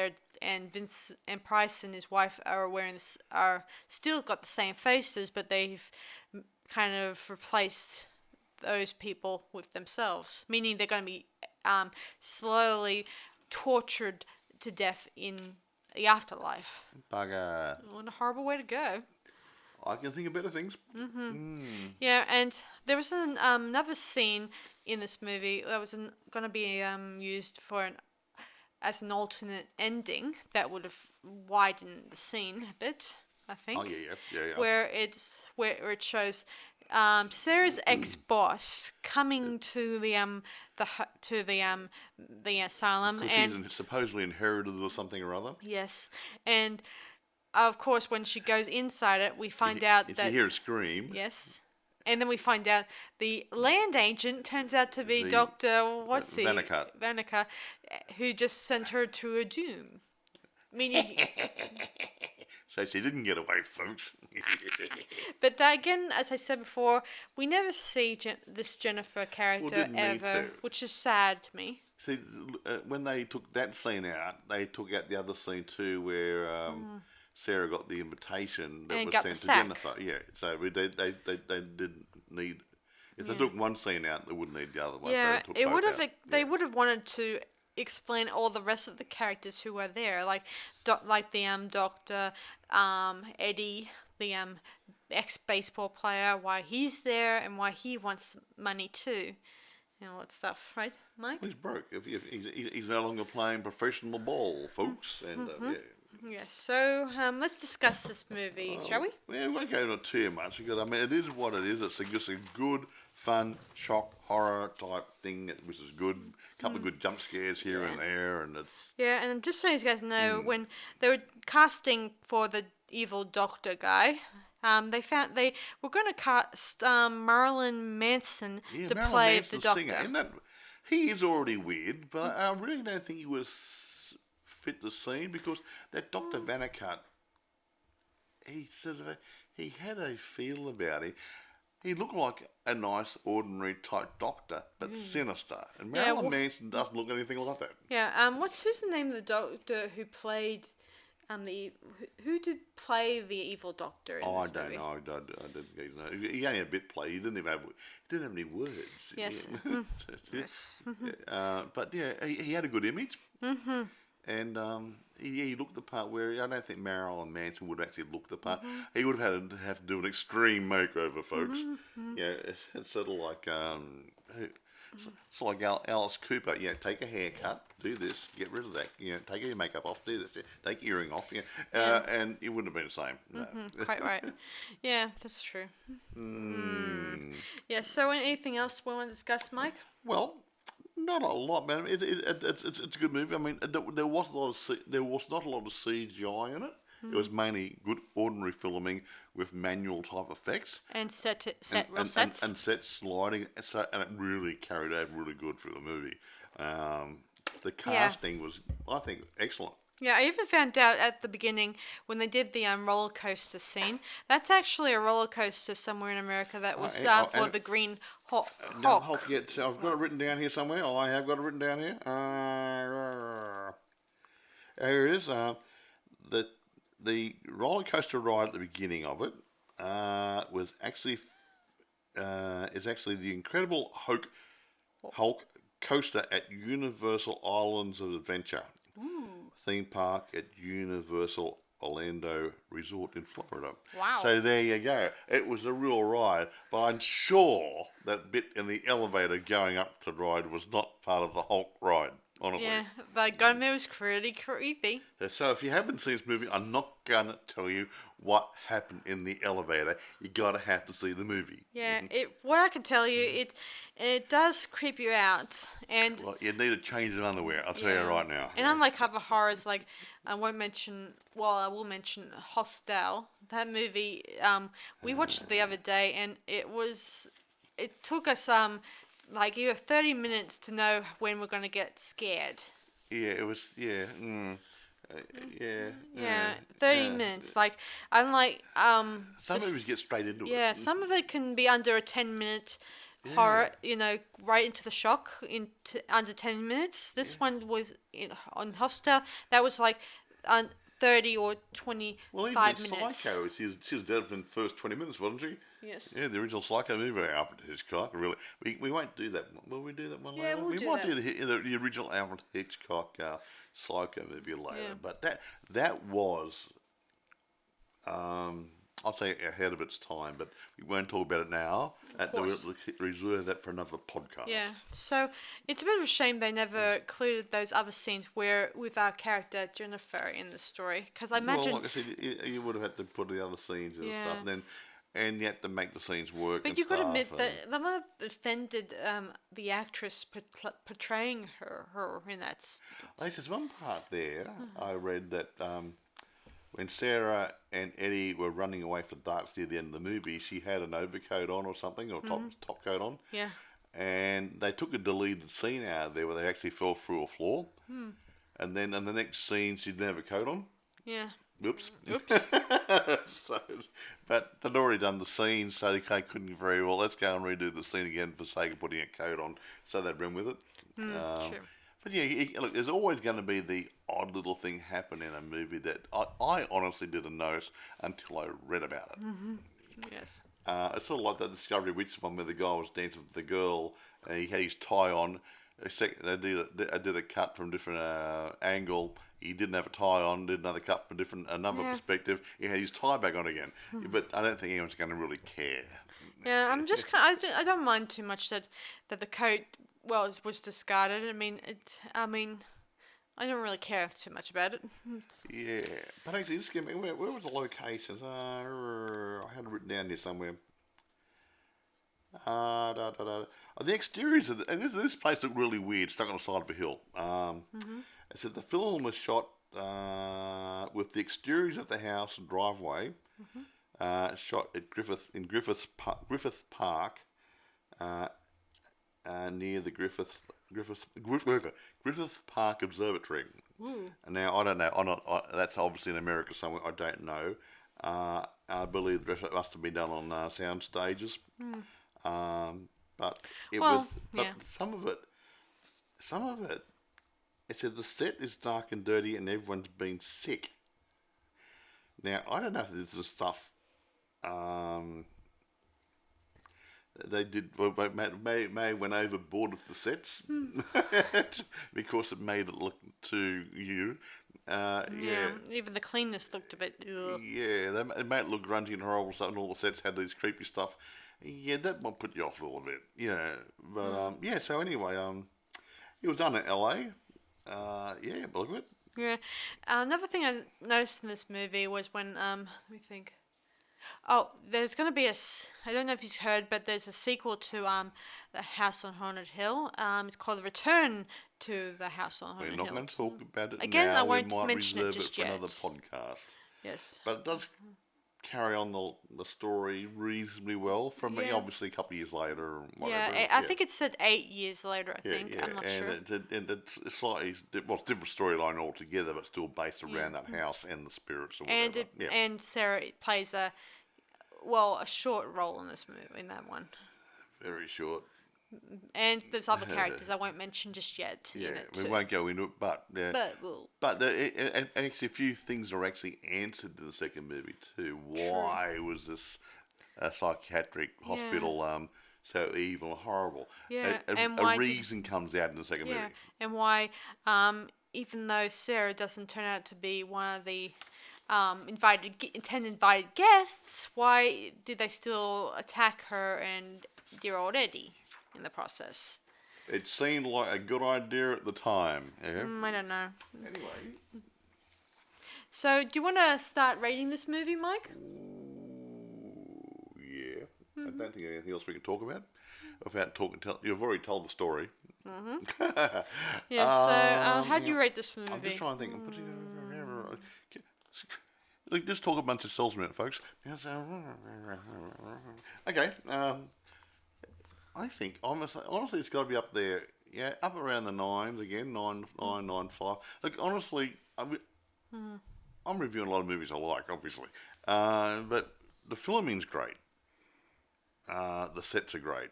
Vince and Price and his wife are still got the same faces, but they've kind of replaced those people with themselves, meaning they're going to be slowly tortured to death in the afterlife. Bugger. What a horrible way to go. I can think of better things. Yeah, and there was another scene in this movie that was going to be used as an alternate ending that would have widened the scene a bit, I think. Oh yeah. Where it shows Sarah's ex-boss coming to the asylum, and she's supposedly inherited or something or other. Yes, and of course when she goes inside it, we find out that you hear a scream. Yes, and then we find out the land agent turns out to be Dr. Vanica, who just sent her to a doom. Meaning. So she didn't get away, folks. But again, as I said before, we never see this Jennifer character ever, which is sad to me. See, when they took that scene out, they took out the other scene too, where Sarah got the invitation that was sent to Jennifer. Yeah, so they didn't need. If they took one scene out, they wouldn't need the other one. Yeah, so it would have. They would have wanted to explain all the rest of the characters who are there, like the doctor, Eddie, the ex-baseball player, why he's there and why he wants money too, and all that stuff, right, Mike? He's broke. If he's no longer playing professional ball, folks, and Yeah, so let's discuss this movie, shall we? Yeah, we won't go into too much because it is what it is. It's just a good, fun, shock, horror type thing, which is good. A couple of good jump scares here and there, and it's. Yeah, and just so you guys know, when they were casting for the evil doctor guy, they were going to cast Marilyn Manson to play Manson's the doctor. Singer. Isn't that, he is already weird, but I really don't think he was fit the scene because that Dr. Vanica, he says he had a feel about him. He looked like a nice, ordinary type doctor, but sinister. And Marilyn Manson doesn't look anything like that. Yeah. Who's the name of the doctor who played who did play the evil doctor in Oh, I this don't movie? know. I didn't get his name. He only had a bit play. He didn't even have. He didn't have any words. Yes. Yeah. Yes. But yeah, he had a good image. And he looked the part. Where I don't think Marilyn Manson would actually look the part. He would have to do an extreme makeover, folks. Yeah, it's sort of like it's like Alice Cooper. Yeah, take a haircut, do this, get rid of that. You know, take your makeup off, do this, take your earring off. Yeah, and it wouldn't have been the same. No. Quite right. Yeah, that's true. Yeah. So, anything else we want to discuss, Mike? Well, not a lot, man. It's a good movie. I mean, there was not a lot of CGI in it. It was mainly good ordinary filming with manual type effects And set and set sliding, and it really carried out really good for the movie. The casting was, I think, excellent. Yeah, I even found out at the beginning when they did the roller coaster scene. That's actually a roller coaster somewhere in America that was for the Green Hawk. Yeah, I've got it written down here somewhere. I have got it written down here. Here it is. The roller coaster ride at the beginning of it was actually is actually the Incredible Hulk coaster at Universal Islands of Adventure theme park at Universal Orlando Resort in Florida. Wow. So there you go. It was a real ride, but I'm sure that bit in the elevator going up to the ride was not part of the Hulk ride. Honestly. Yeah, but Gomez was pretty creepy. So if you haven't seen this movie, I'm not gonna tell you what happened in the elevator. You gotta have to see the movie. Yeah, what I can tell you, it does creep you out, and Well, you need to change of underwear. I'll tell you right now. And unlike other horrors, like I will mention Hostel. That movie, we watched it the other day, and it took us like either 30 minutes to know when we're gonna get scared. Yeah, it was. Yeah. Yeah, 30 minutes. Like, unlike some movies get straight into it. Yeah, some of it can be under a 10-minute horror. You know, right into the shock into under 10 minutes. This one was on Hostel. That was like 30 or 25 minutes. Psycho, she was dead within the first 20 minutes, wasn't she? Yes. Yeah, the original Psycho movie, Alfred Hitchcock. Really, we won't do that. Will we do that one later? We'll we do might that. do the original Alfred Hitchcock Psycho movie later. Yeah. But that was, I'll say ahead of its time. But we won't talk about it now. We'll reserve that for another podcast. Yeah. So it's a bit of a shame they never included those other scenes with our character Jennifer in the story, because I imagine. Well, like I said, you would have had to put the other scenes and stuff. And you had to make the scenes work. But you've got to admit that that might have offended the actress portraying her in that. There's one part there I read that when Sarah and Eddie were running away for darts near the end of the movie, she had an overcoat on or something, or top coat on. Yeah. And they took a deleted scene out of there where they actually fell through a floor. And then in the next scene, she didn't have a coat on. Yeah. Oops. But they'd already done the scene, so they couldn't very well. Let's go and redo the scene again for the sake of putting a coat on, so they'd run with it. True. But yeah, look, there's always going to be the odd little thing happen in a movie that I honestly didn't notice until I read about it. Yes. It's sort of like that Discovery Witch one where the guy was dancing with the girl and he had his tie on. I did a cut from a different angle. He didn't have a tie on. Did another cut from another perspective. He had his tie back on again. But I don't think anyone's going to really care. Yeah, I'm just I don't mind too much that the coat was discarded. I don't really care too much about it. Yeah, but actually, just give me where was the locations? I had it written down here somewhere. The exteriors of this place looked really weird, stuck on the side of a hill. It said the film was shot with the exteriors of the house and driveway, shot at Griffith Park, near the Griffith Park Observatory. And now I don't know. That's obviously in America somewhere. I don't know. I believe the rest of it must have been done on sound stages. But some of it. It said the set is dark and dirty and everyone's been sick. Now, I don't know if this is stuff they did, well, may went overboard with the sets because it made it look to you. Yeah. Even the cleanness looked a bit. Ugh. Yeah, it made it look grungy and horrible. So all the sets had these creepy stuff. Yeah, that might put you off a little bit. Yeah, but yeah. So anyway, it was done in LA. Yeah, look at it. Yeah. Another thing I noticed in this movie was when let me think. Oh, there's going to be I don't know if you've heard, but there's a sequel to The House on Haunted Hill. It's called The Return to the House on Haunted Hill. We're not going to talk about it again, now. I won't we might mention reserve it just for yet. another podcast. Yes. But it does carry on the story reasonably well from obviously a couple of years later. Or whatever. Yeah, I think it said 8 years later, I think. I'm not sure. And it's slightly, well, it's a different storyline altogether, but still based around that house and the spirits or whatever. And Sarah plays a short role in this movie, in that one. Very short. And there's other characters I won't mention just yet. Yeah, in it we too. won't go into it, but we'll. But and actually, a few things are actually answered in the second movie too. Why was this a psychiatric hospital so evil and horrible? Yeah, and why a reason comes out in the second movie. And why, even though Sarah doesn't turn out to be one of the invited guests, why did they still attack her and dear old Eddie in the process? It seemed like a good idea at the time. Yeah. I don't know. Anyway. So, do you want to start rating this movie, Mike? Ooh, yeah. I don't think there's anything else we can talk about. You've already told the story. Yeah. So, how do you rate this movie? I'm just trying to think. Look, just talk a bunch of souls a minute, folks. Okay. I think honestly, it's got to be up there. Yeah, up around the 9s again, 9.5. Look, honestly, I'm reviewing a lot of movies I like, obviously, but the filming's great. The sets are great.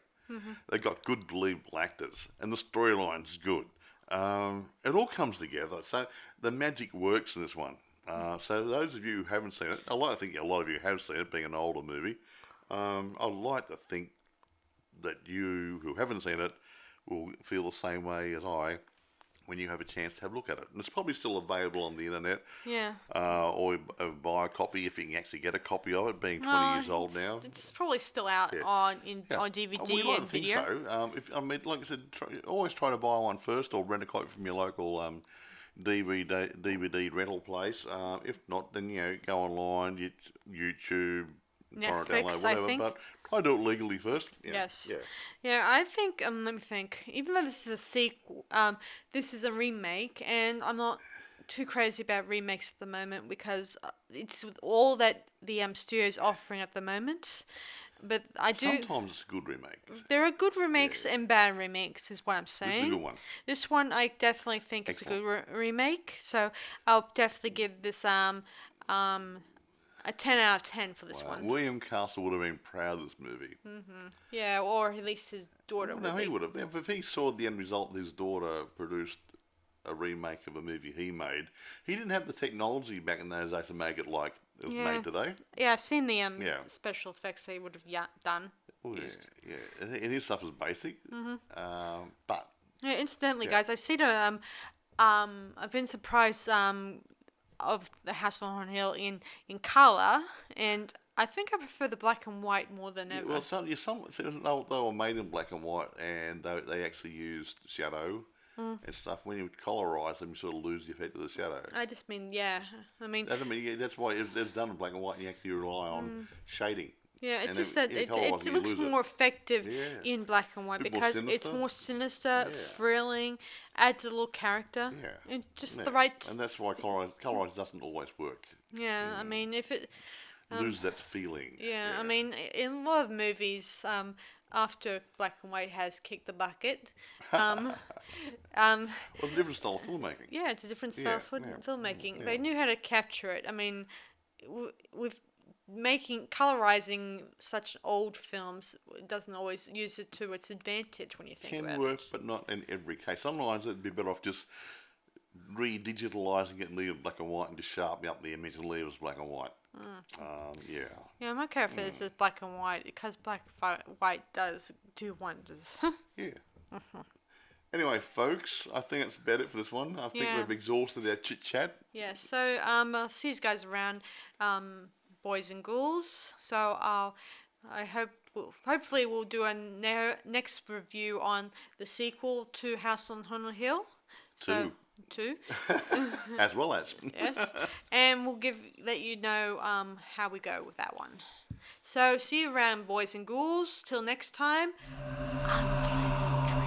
They've got good believable actors, and the storyline's good. It all comes together, so the magic works in this one. So those of you who haven't seen it, I think a lot of you have seen it, being an older movie. I'd like to think that you who haven't seen it will feel the same way as I when you have a chance to have a look at it. And it's probably still available on the internet. Yeah. Or buy a copy if you can actually get a copy of it, being 20 years old now. It's probably still out on DVD we like and to think video. so. Like I said, always try to buy one first or rent a copy from your local DVD rental place. If not, then go online, YouTube, Netflix, whatever, I think. but try to do it legally first. Yes. Yeah, I think, let me think. Even though this is a sequel, this is a remake, and I'm not too crazy about remakes at the moment because it's with all that the studio's offering at the moment. But I do. Sometimes it's a good remake. There are good remakes and bad remakes, is what I'm saying. This is a good one. This one, I definitely think is a good remake. So I'll definitely give this a 10 out of 10 for this one. William Castle would have been proud of this movie. Yeah, or at least his daughter would. No, he would have. If he saw the end result, his daughter produced a remake of a movie he made. He didn't have the technology back in those days to make it like it was made today. Yeah, I've seen the special effects he would have done. Oh, yeah. And his stuff is basic. But incidentally, guys, I see the I've been surprised of the House on Haunted Hill in color, and I think I prefer the black and white more than ever. Well, they were made in black and white, and they actually used shadow and stuff. When you colorize them, you sort of lose the effect of the shadow. I just mean, that's why it's done in black and white, and you actually rely on shading. Yeah, it's just that it looks more effective in black and white because it's more sinister, thrilling, adds a little character, and just the right. And that's why colorize doesn't always work. Yeah, I mean, if it lose that feeling. Yeah, I mean, in a lot of movies, after black and white has kicked the bucket, well, it's a different style of filmmaking. Yeah, it's a different style of filmmaking. They knew how to capture it. I mean, with colorizing such old films doesn't always use it to its advantage when you think about it. Can work, but not in every case. Sometimes it'd be better off just re-digitalising it and leave it black and white and just sharpening up the image and leave it as black and white. Yeah. Yeah, I'm okay if it's just black and white because black and white does do wonders. Yeah. Anyway, folks, I think that's about it for this one. I think we've exhausted our chit-chat. Yeah, so I'll see you guys around, boys and ghouls. So I hope hopefully we'll do a next review on the sequel to House on Haunted Hill. Two. As well as. Yes, and we'll let you know how we go with that one. So see you around, boys and ghouls. Till next time, unpleasant dreams.